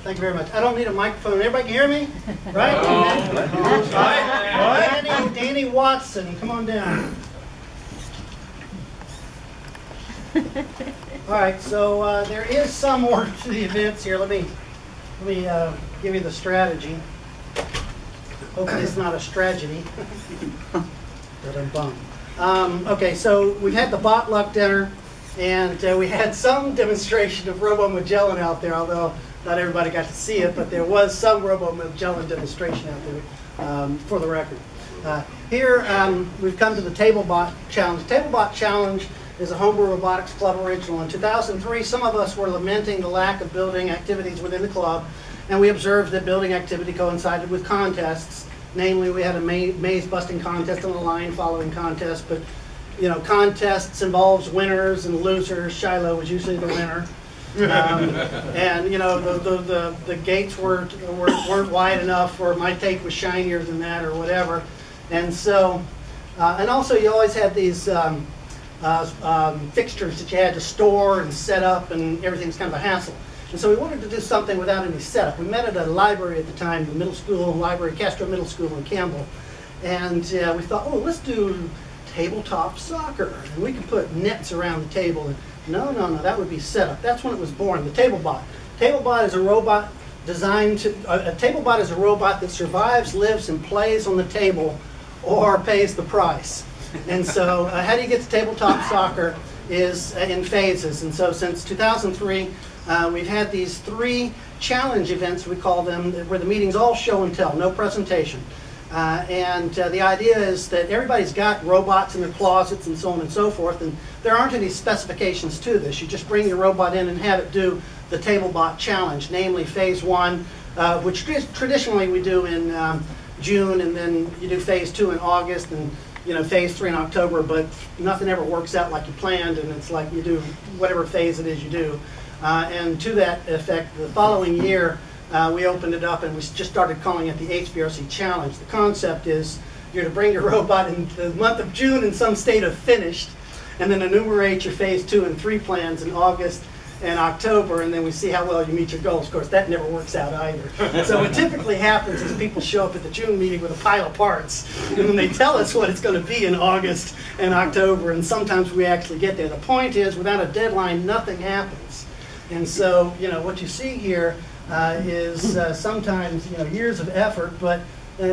Thank you very much. I don't need a microphone. Everybody can hear me? Right? Danny Watson, come on down. All right, so there is some order to the events here. Let me give you the strategy. Hopefully it's not a strategy. But I'm bummed. Okay, so we've had the potluck dinner, and we had some demonstration of Robo Magellan out there, although not everybody got to see it, but there was some Robo Magellan demonstration out there, for the record. Here, we've come to the TableBot Challenge. TableBot Challenge is a Brew Robotics Club original. In 2003, some of us were lamenting the lack of building activities within the club, and we observed that building activity coincided with contests. Namely, we had a maze busting contest and a line following contest, but you know, contests involves winners and losers. Shiloh was usually the winner. And you know, the gates weren't wide enough, or my tape was shinier than that, or whatever. And so, and also you always had these fixtures that you had to store and set up, and everything's kind of a hassle. And so we wanted to do something without any setup. We met at a library at the time, the middle school library, Castro Middle School in Campbell. And we thought, oh, let's do tabletop soccer. And we could put nets around the table. And no, that would be setup. That's when it was born, the TableBot. TableBot is a robot designed to, a TableBot is a robot that survives, lives, and plays on the table or pays the price. And so how do you get to tabletop soccer is in phases. And so since 2003, we've had these 3 challenge events, we call them, where the meetings all show and tell, no presentation. The idea is that everybody's got robots in their closets and so on and so forth, and there aren't any specifications to this. You just bring your robot in and have it do the TableBot Challenge, namely Phase 1, which traditionally we do in June, and then you do Phase 2 in August, and you know, Phase 3 in October, but nothing ever works out like you planned, and it's like you do whatever phase it is you do. And to that effect, the following year, we opened it up and we just started calling it the HBRC Challenge. The concept is you're to bring your robot in the month of June in some state of finished, and then enumerate your Phase 2 and 3 plans in August and October, and then we see how well you meet your goals. Of course, that never works out either. So what typically happens is people show up at the June meeting with a pile of parts, and then they tell us what it's going to be in August and October, and sometimes we actually get there. The point is, without a deadline, nothing happens. And so, you know, what you see here is sometimes, you know, years of effort, but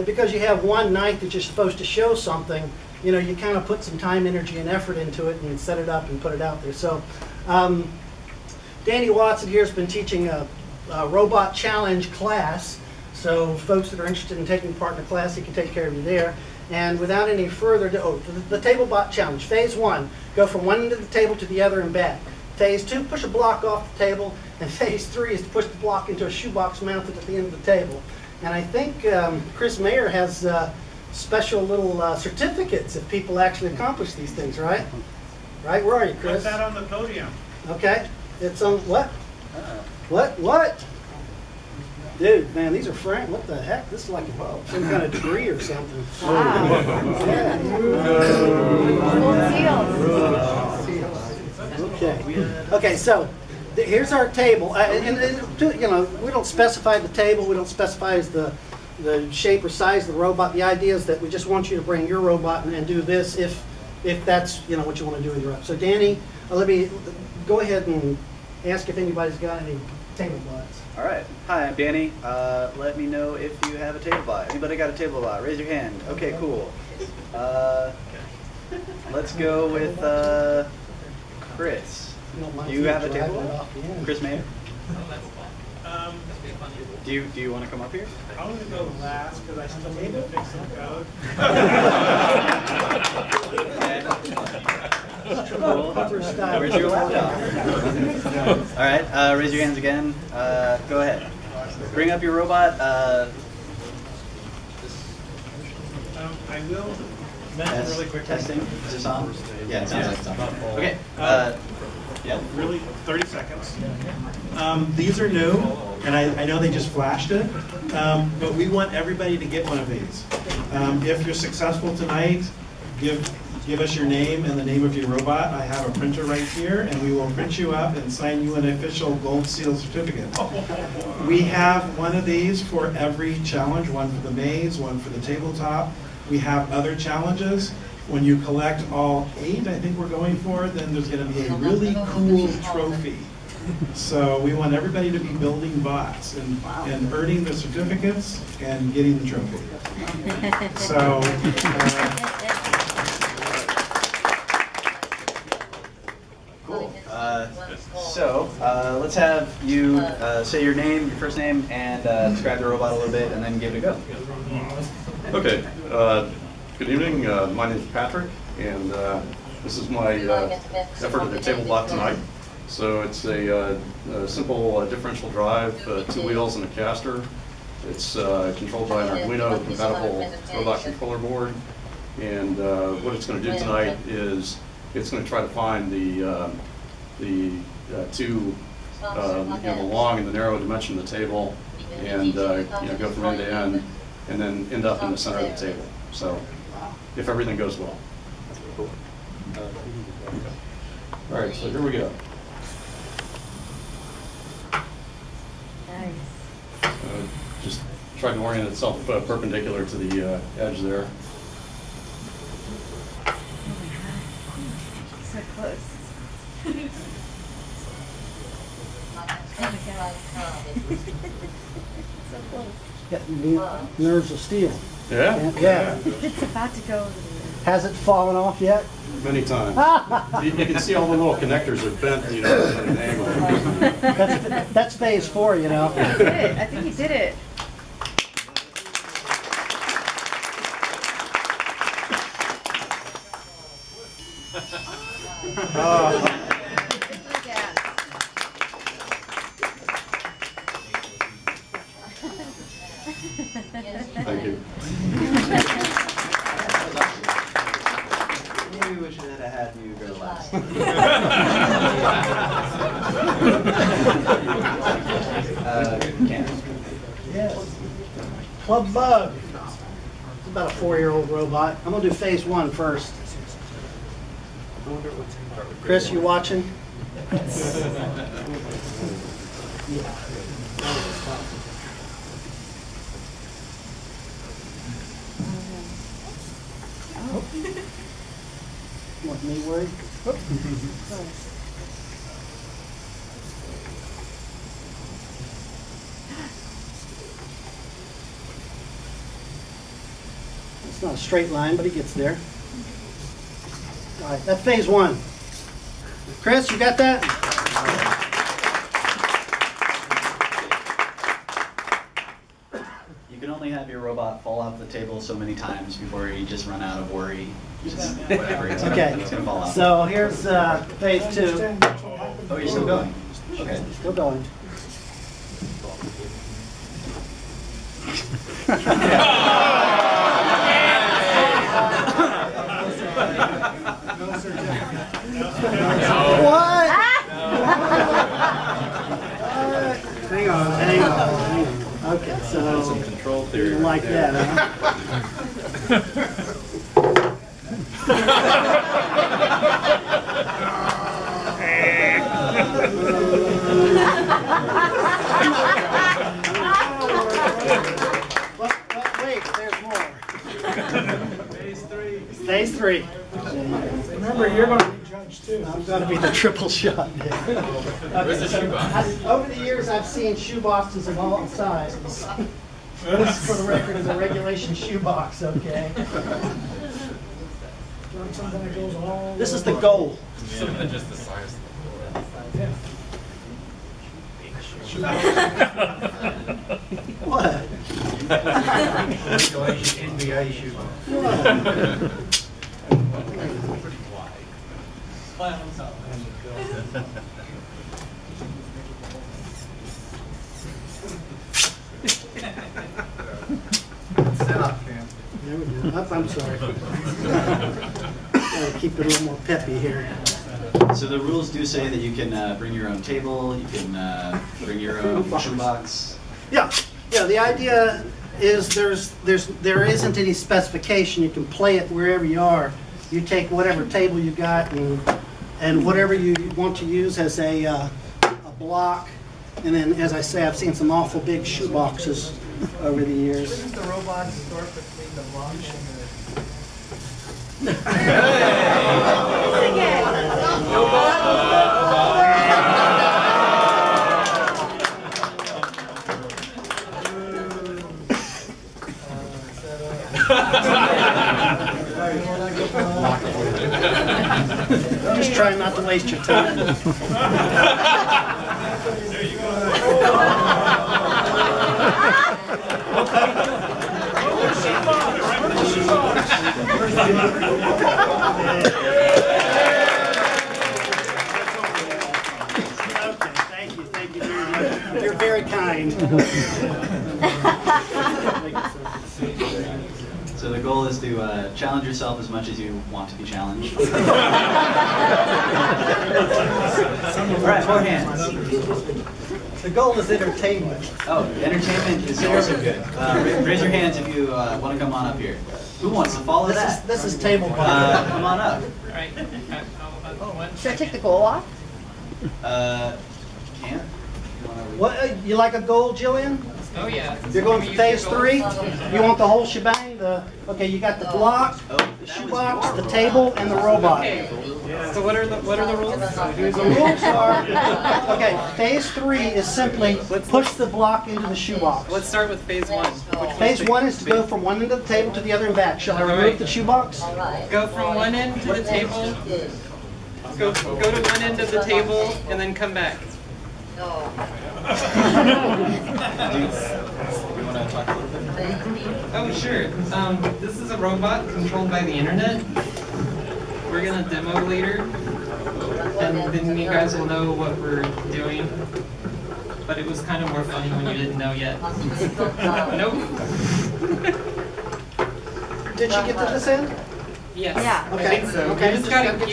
because you have one night that you're supposed to show something, you know, you kind of put some time, energy, and effort into it and set it up and put it out there. So Danny Watson here has been teaching a robot challenge class. So folks that are interested in taking part in the class, he can take care of you there. And without any further ado, the TableBot Challenge. Phase 1, go from one end of the table to the other and back. Phase 2, push a block off the table. And Phase 3 is to push the block into a shoebox mounted at the end of the table. And I think Chris Mayer has special little certificates if people actually accomplish these things, right? Right? Where are you, Chris? Put that on the podium. Okay. It's on what? What? Dude, man, these are frank. What the heck? This is like some kind of degree or something. Okay. Okay, so here's our table. You know, we don't specify the table. We don't specify the shape or size of the robot. The idea is that we just want you to bring your robot and do this if that's, you know, what you want to do with your robot. So Danny, let me go ahead and ask if anybody's got any TableBots. All right. Hi, I'm Danny. Let me know if you have a TableBot. Anybody got a TableBot? Raise your hand. Okay, cool. Let's go with Chris. Do you have a TableBot? Chris Mayer? Do you want to come up here? I'm going to go last because I still need to fix some code. Cool. Where's your laptop? All right, raise your hands again. Go ahead. Bring up your robot. I will mention really quickly. Testing. Is this on? Yeah, it sounds like it's on. Okay. Yeah. Really, 30 seconds. These are new, and I know they just flashed it, but we want everybody to get one of these. If you're successful tonight, give give us your name and the name of your robot. I have a printer right here, and we will print you up and sign you an official gold seal certificate. We have one of these for every challenge, one for the maze, one for the tabletop. We have other challenges. When you collect all 8, I think we're going for, then there's going to be a really cool trophy. So we want everybody to be building bots and earning the certificates and getting the trophy. So. Cool. Let's have you say your name, your first name, and describe the robot a little bit, and then give it a go. Okay. Good evening. My name is Patrick, and this is my effort at the table bot tonight. So it's a simple differential drive, 2 wheels and a caster. It's controlled by an Arduino compatible robot controller board. And what it's going to do tonight is it's going to try to find the two, the long and the narrow dimension of the table, and go from end to end, and then end up in the center of the table. So, if everything goes well. All right, so here we go. Just try to orient itself perpendicular to the edge there. So close. So close. Yeah, nerves of steel. Yeah? Yeah. It's about to go. Has it fallen off yet? Many times. You can see all the little connectors are bent, at an angle. That's phase 4, you know. I did it. I think you did it. Thank you. Maybe we should have had you go last. Ken. Yes. Club Bug. It's about a 4-year-old robot. I'm going to do phase 1 first. Chris, you watching? Want me worried? It's not a straight line, but he gets there. All right, that's phase 1. Chris, you got that? You can only have your robot fall off the table so many times before you just run out of worry. Just whatever, it's Okay, gonna fall off. so here's phase 2. Oh, you're still going? Okay. Still going. What? Hang on. Okay, so Some control theory. you like right there. that, But wait, there's more. Phase 3. Remember, you're going to be judged too. I'm going to be the triple shot. Okay, so over the years, I've seen shoe boxes of all sizes. This, for the record, is a regulation shoe box, okay? Something that goes all This is the goal. Just the size. What? Regulation NBA shoe. Set up, Cam. There we go. Up, I'm sorry. Gotta keep it a little more peppy here. So the rules do say that you can bring your own table, you can bring your own shoebox. Yeah, the idea is there isn't any specification. You can play it wherever you are. You take whatever table you got and whatever you want to use as a block. And then, as I say, I've seen some awful big shoe boxes over the years. Shouldn't the robot start between the blocks I'm just trying not to waste your time. Thank you very much. You're very kind. So the goal is to challenge yourself as much as you want to be challenged. All right, more hands. The goal is entertainment. Oh, entertainment is also good. Raise your hands if you want to come on up here. Who wants to follow that? This is table bar. Come on up. Right. Should I take the goal off? Can't? What, you like a goal, Jillian? Oh yeah. You're going for phase 3? You want the whole shebang? Okay, you got the block, the shoebox, the table, and the robot. So what are the rules? The rules are, okay, phase 3 is simply push the block into the shoebox. Let's start with phase 1. Phase 1 is to go from one end of the table to the other and back. Shall I remove the shoebox? Go from one end to the table. Go to one end of the table and then come back. Do you want to talk a little bit? Oh sure. This is a robot controlled by the internet. We're gonna demo later, and then you guys will know what we're doing. But it was kind of more funny when you didn't know yet. Nope. Did you get to this end? Yes. Yeah. I think so. Okay, You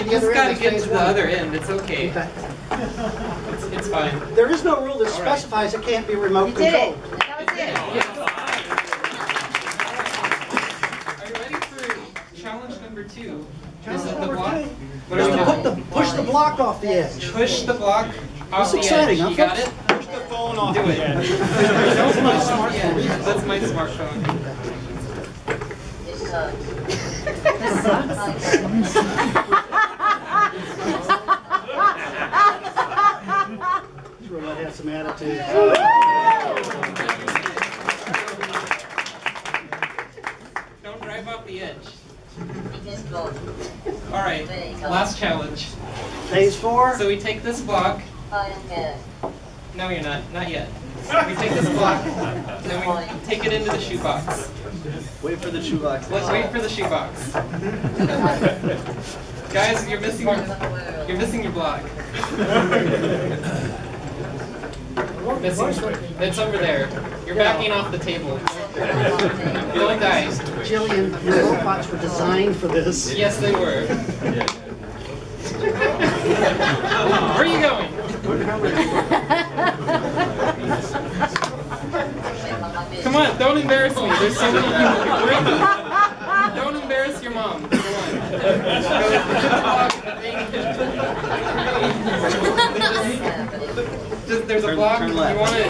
just gotta get to the other end. It's okay. Okay. It's fine. There is no rule that specifies it can't be remote You did it. controlled. That was it. Are you ready for challenge number 2? Challenge Is it the number block? 2 What is are we to doing? push the block off the edge. Push the block off That's the exciting, edge. huh, You got folks? it? Push the phone off the edge. That's my smartphone. Yeah, that's my smartphone. This sucks. This robot has some attitude. Don't drive off the edge. All right, last challenge. Phase 4. So we take this block. No, you're not. Not yet. We take this block, then we take it into the shoebox. Wait for the shoebox. Let's wait for the shoebox. Guys, you're missing your block. It's over there. You're backing off the table. Don't die. Jillian, your robots were designed for this. Yes, they were. Where are you going? Come on, don't embarrass me. There's so many people. Don't embarrass your mom. Come on. There's a block. You want it?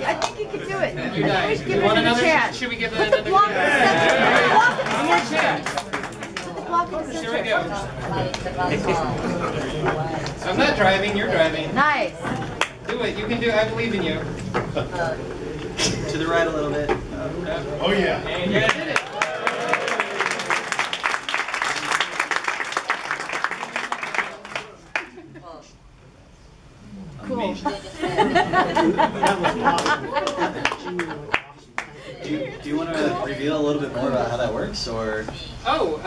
I think you can do it. You died. Give You it want another another? chance. Should we give it Put the another block in the center. One more chance. Put the block in the Here we center. go. I'm not driving. You're driving. Nice. Do it. You can do it. I believe in you. To the right a little bit. Oh, yeah. And you did it. Cool. Do you want to reveal a little bit more about how that works, or? Oh,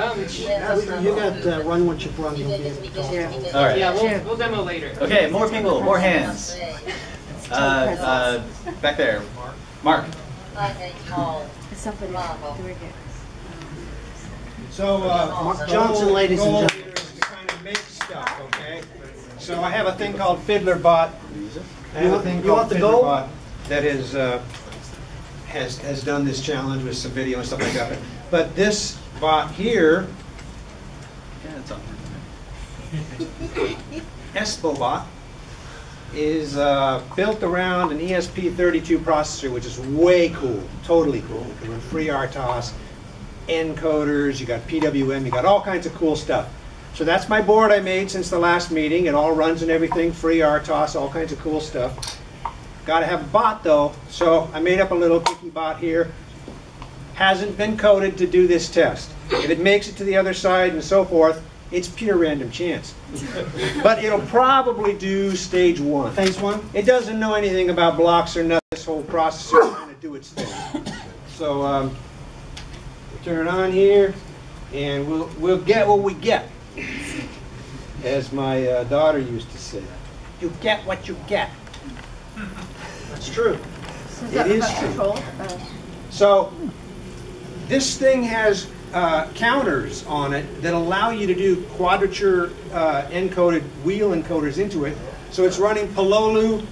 You got run what you've run. You'll be able to talk. All right. yeah, we'll demo later. Okay, more people, more hands. Back there, Mark. Is somebody doing it? So, Mark Johnson, ladies and goal gentlemen. here is to kind of make stuff, okay? So I have a thing called Fiddler Bot. I have a thing You called want the Fiddler goal? Bot that is has done this challenge with some video and stuff like that. But this bot here, Yeah, it's on. ESPOBot, is built around an ESP32 processor, which is way cool, totally cool. You can run free RTOS, encoders, you got PWM, you got all kinds of cool stuff. So that's my board I made since the last meeting. It all runs and everything, free RTOS, all kinds of cool stuff. Got to have a bot though, so I made up a little quickie bot here. Hasn't been coded to do this test. If it makes it to the other side and so forth, it's pure random chance. But it'll probably do stage 1. Phase 1? It doesn't know anything about blocks or nothing. This whole processor is trying to do its thing. So turn it on here, and we'll get what we get. As my daughter used to say, you get what you get. That's true. It is true. So this thing has counters on it that allow you to do quadrature encoded wheel encoders into it. So it's running Pololu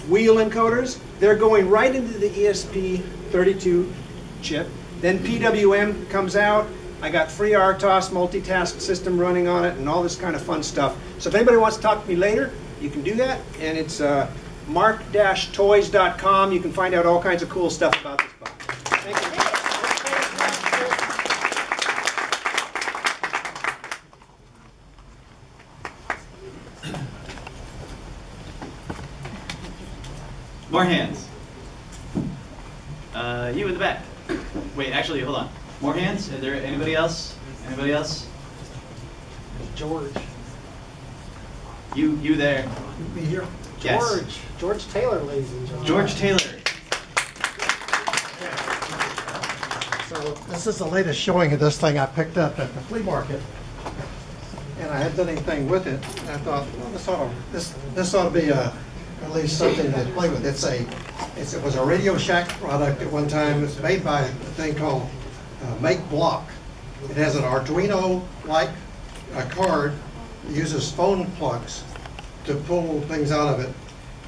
wheel encoders. They're going right into the ESP32 chip. Then PWM comes out. I got free RTOS multitask system running on it and all this kind of fun stuff. So if anybody wants to talk to me later, you can do that. And it's mark-toys.com. You can find out all kinds of cool stuff about this box. Thank you. More hands. You in the back. Wait, actually, hold on. More hands? Is there anybody else? Anybody else? George. You there? Me here. Yes. George Taylor, ladies and gentlemen. George Taylor. So this is the latest showing of this thing I picked up at the flea market, and I hadn't done anything with it. And I thought, well, this ought to be at least something to play with. It was a Radio Shack product at one time. It's made by a thing called Make Block. It has an Arduino-like card that uses phone plugs to pull things out of it.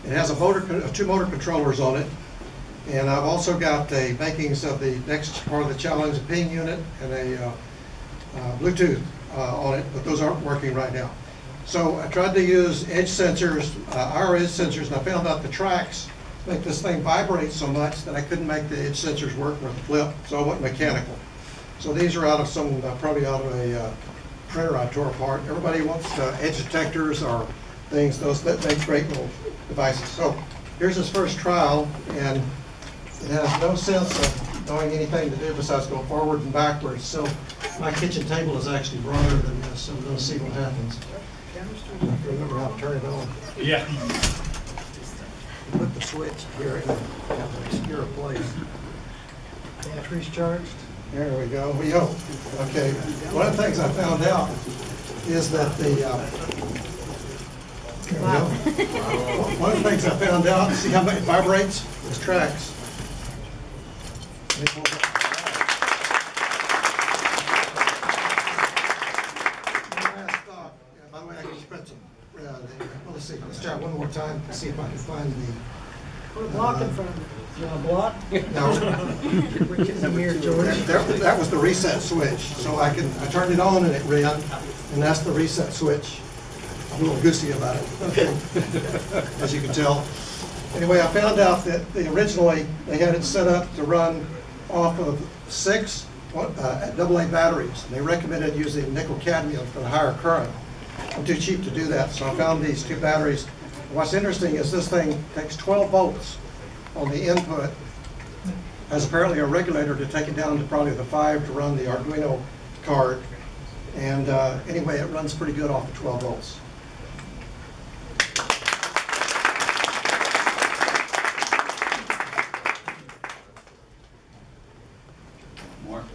It has a 2 motor controllers on it. And I've also got the makings of the next part of the challenge, a ping unit and a Bluetooth on it, but those aren't working right now. So I tried to use edge sensors, our edge sensors, and I found out the tracks make this thing vibrate so much that I couldn't make the edge sensors work with the flip, so I went mechanical. So these are out of some, probably out of a printer I tore apart. Everybody wants edge detectors or things, those that make great little devices. So here's his first trial, and it has no sense of knowing anything to do besides go forward and backwards. So my kitchen table is actually broader than this, so we're going to see what happens. I have to remember how to turn it on. Yeah. Put the switch here in an obscure place. Battery's charged. There we go. We hope. Okay. One of the things I found out is that the there we go. One of the things I found out, see how much it vibrates? Those tracks. Let me pull it up. Last thought. Yeah, by the way, I can spread some. Let's see. Let's try it one more time to see if I can find the. Put a block in front of it. You want a block? No. We're getting them here, George. That was the reset switch. So I turned it on and it ran, and that's the reset switch. I'm a little goosey about it. Okay. As you can tell. Anyway, I found out that originally they had it set up to run off of 6 AA batteries. And they recommended using nickel cadmium for the higher current. I'm too cheap to do that, so I found these 2 batteries. What's interesting is this thing takes 12 volts on the input, has apparently a regulator to take it down to probably the 5 to run the Arduino card. And anyway, it runs pretty good off of 12 volts.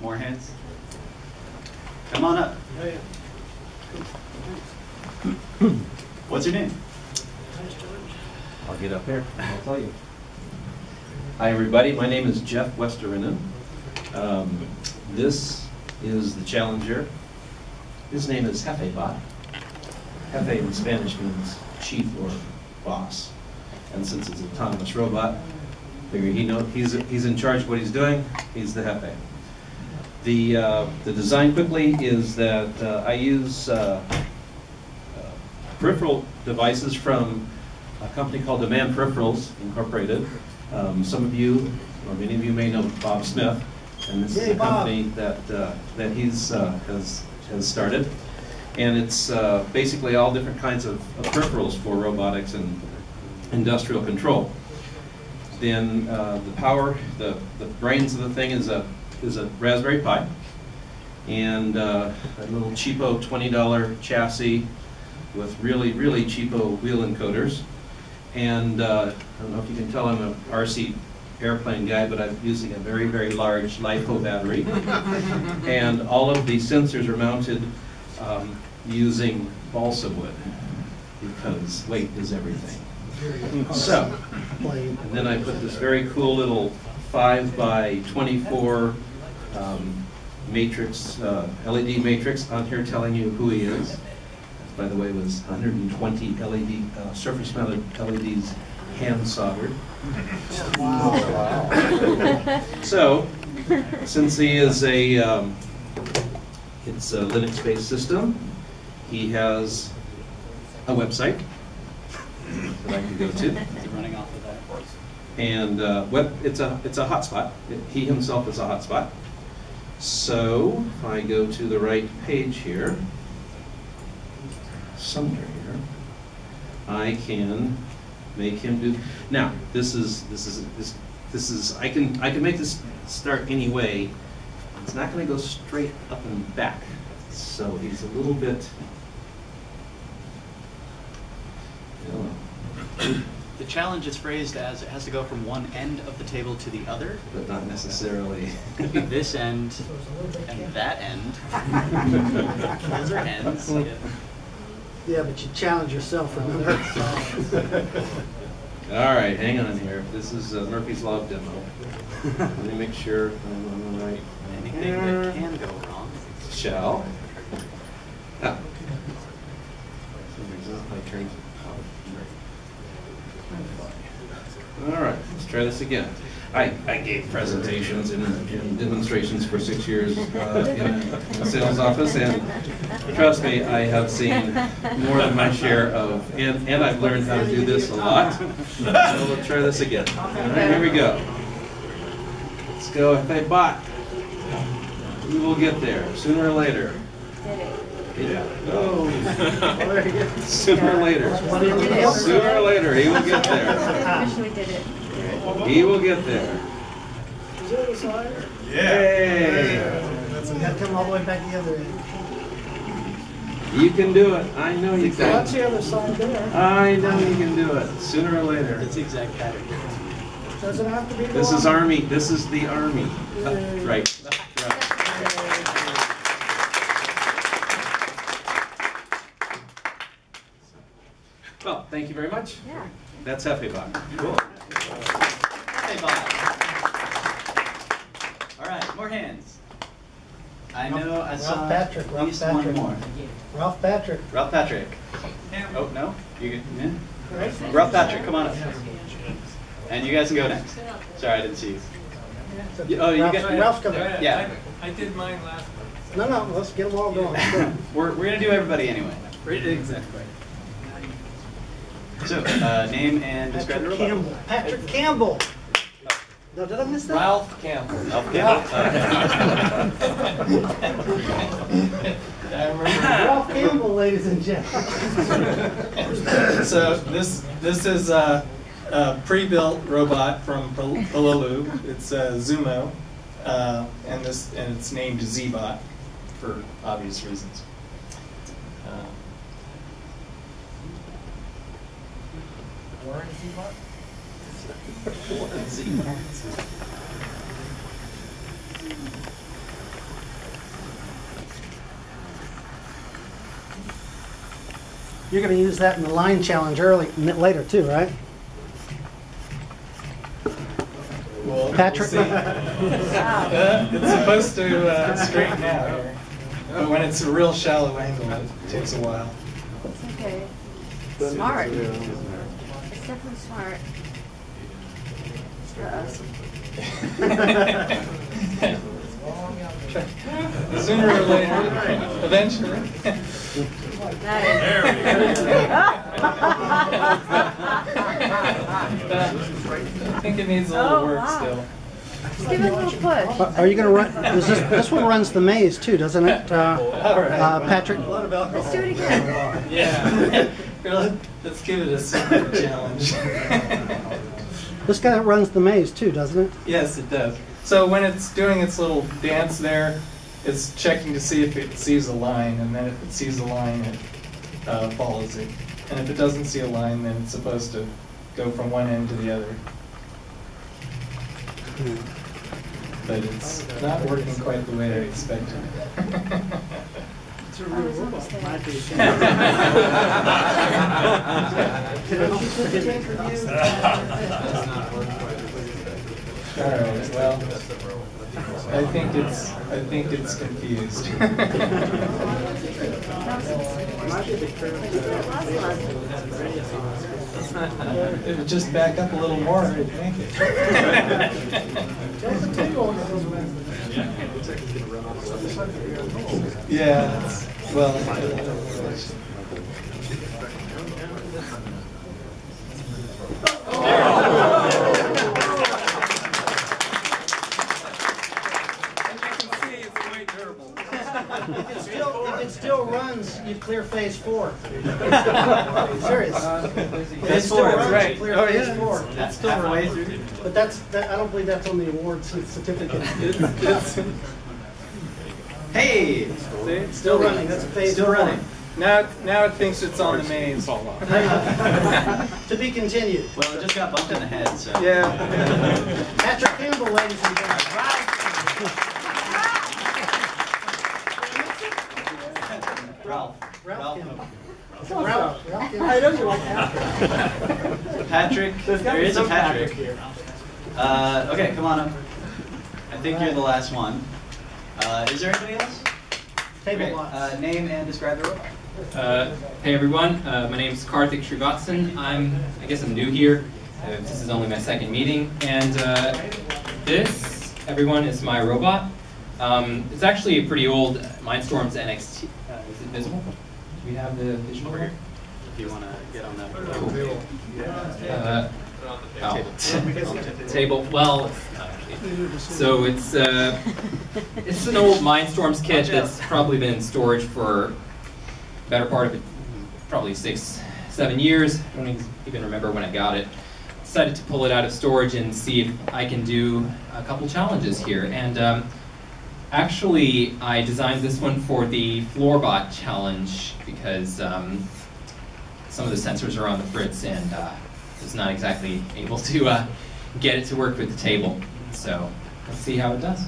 More hands. Come on up. What's your name? I'll get up here and I'll tell you. Hi everybody, my name is Jeff Westerinen. This is the challenger. His name is Jefebot. Jefe in Spanish means chief or boss. And since it's an autonomous robot, Figure he's in charge of what he's doing. He's the Jefe. The design quickly is that I use peripheral devices from a company called Demand Peripherals Incorporated. Some of you, or many of you, may know Bob Smith, and this is a company that he's has started, and it's basically all different kinds of peripherals for robotics and industrial control. Then the power, the brains of the thing is a Raspberry Pi, and a little cheapo $20 chassis with really cheapo wheel encoders. And I don't know if you can tell I'm a RC airplane guy, but I'm using a very large LiPo battery. And all of the sensors are mounted using balsa wood, because weight is everything. So, and then I put this very cool little 5x24 matrix, LED matrix on here telling you who he is. By the way, it was 120 LED, surface-mounted LEDs hand soldered. Wow. So, since he is it's a Linux-based system, he has a website that I can go to. Running off of that. And it's a hotspot. He himself is a hotspot. So if I go to the right page here, somewhere here, I can make him do. Now this is I can make this start any way. It's not going to go straight up and back. So he's a little bit. The challenge is phrased as it has to go from one end of the table to the other. But not necessarily. Could be this end and that end. Those are ends. Yeah, but you challenge yourself, remember? All right, hang on here. This is Murphy's Law demo. Let me make sure I'm on the right. Anything that can go wrong. Shall. Ah. For some reason I turned All right, let's try this again. I gave presentations and demonstrations for 6 years in a sales office, and trust me, I have seen more than my share of, and I've learned how to do this a lot. So let's try this again. All right, here we go. Let's go. If I bot, we will get there sooner or later. Yeah. No. Sooner or later. Sooner or later, he will get there. Officially did it. He will get there. Yay! You gotta come all the way back the other end. You can do it. I know you can. That's the other side there. I know you can do it. Sooner or later. It's the exact pattern. Doesn't have to be the This is one. Army. This is the Army. Right. Right. Well, thank you very much. Yeah. That's Hefebach. Cool. Hey, Bob. All right, more hands. I know I saw at least one more. Ralph Patrick. Ralph Patrick. Oh, no? You get, yeah. Ralph Patrick, come on up. And you guys can go next. Sorry, I didn't see you. Oh, you got Ralph's coming. Yeah. I did mine last month. No, let's get them all going. We're going to do everybody anyway. Exactly. So, name and describe the Patrick robot. Campbell. Patrick Campbell. No, did I miss that? Ralph Campbell. Ralph Campbell. I remember. Ralph Campbell, ladies and gentlemen. So this is a pre-built robot from Palulu. It's a Zumo, and it's named Z-Bot for obvious reasons. Warren Z-Bot? You're going to use that in the line challenge later too, right? Well, Patrick? we'll see. It's supposed to straighten out here. But when it's a real shallow angle, it takes a while. It's okay. Smart. It's definitely smart. Sooner or later, eventually. I think it needs a little work still. Just give it a little push. Are you going to run? This one runs the maze too, doesn't it, Patrick? Let's do it again. Yeah. Let's give it a super challenge. This guy runs the maze too, doesn't it? Yes, it does. So when it's doing its little dance there, it's checking to see if it sees a line, and then if it sees a line, it follows it. And if it doesn't see a line, then it's supposed to go from one end to the other. But it's not working quite the way I expected. It's a real robot. All right. Well, I think it's confused. It would just back up a little more, I'd make it. Yeah. Well. If it still runs, you clear phase 4. Serious. If it still runs, you clear phase 4. That's still halfway through. But I don't believe that's on the award certificate. Hey! It's still running. That's a phase Still 4. running. Now it thinks it's on the maze. To be continued. Well, it just got bumped in the head, so. Yeah. Patrick Campbell, ladies and gentlemen. Ralph. Ralph Campbell. Ralph Campbell. I know you like Patrick. Patrick. There is a Patrick here. Okay, come on up. I think you're the last one. Is there anybody else? Table lots. Name and describe the robot. Hey everyone, my name is Karthik Srivatsan. I guess I'm new here. This is only my second meeting, and this, everyone, is my robot. It's actually a pretty old Mindstorms NXT. Is it visible? Do we have the vision over here? If you want to get on that. Table. Well, so it's an old Mindstorms kit that's probably been in storage for the better part of it, probably 6-7 years. I don't even remember when I got it. Decided to pull it out of storage and see if I can do a couple challenges here. And actually, I designed this one for the Floorbot challenge because some of the sensors are on the fritz and was not exactly able to get it to work with the table. So let's see how it does.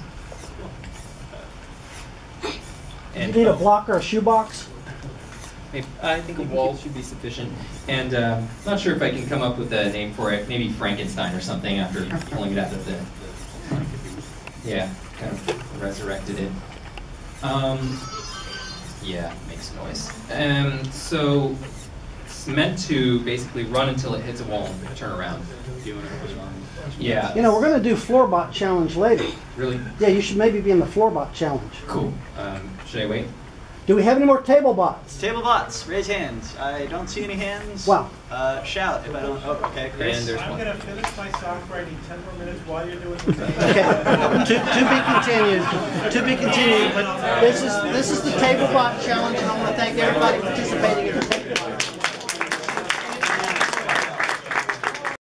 You need a block or a shoebox? I think a wall should be sufficient. And not sure if I can come up with a name for it. Maybe Frankenstein or something after pulling it out of the... Yeah, kind of resurrected it. Yeah, makes noise. So it's meant to basically run until it hits a wall and turn around. Yeah. You know, we're going to do Floorbot challenge later. Really? Yeah, you should maybe be in the Floorbot challenge. Cool. Should I wait? Do we have any more table bots? Table bots, raise hands. I don't see any hands. Wow. Shout if I don't. Oh, okay, Chris. And there's I'm one. going to finish my software. I need 10 more minutes while you're doing the thing. Okay. To be continued. To be continued. But this is the table bot challenge, and I want to thank everybody participating in the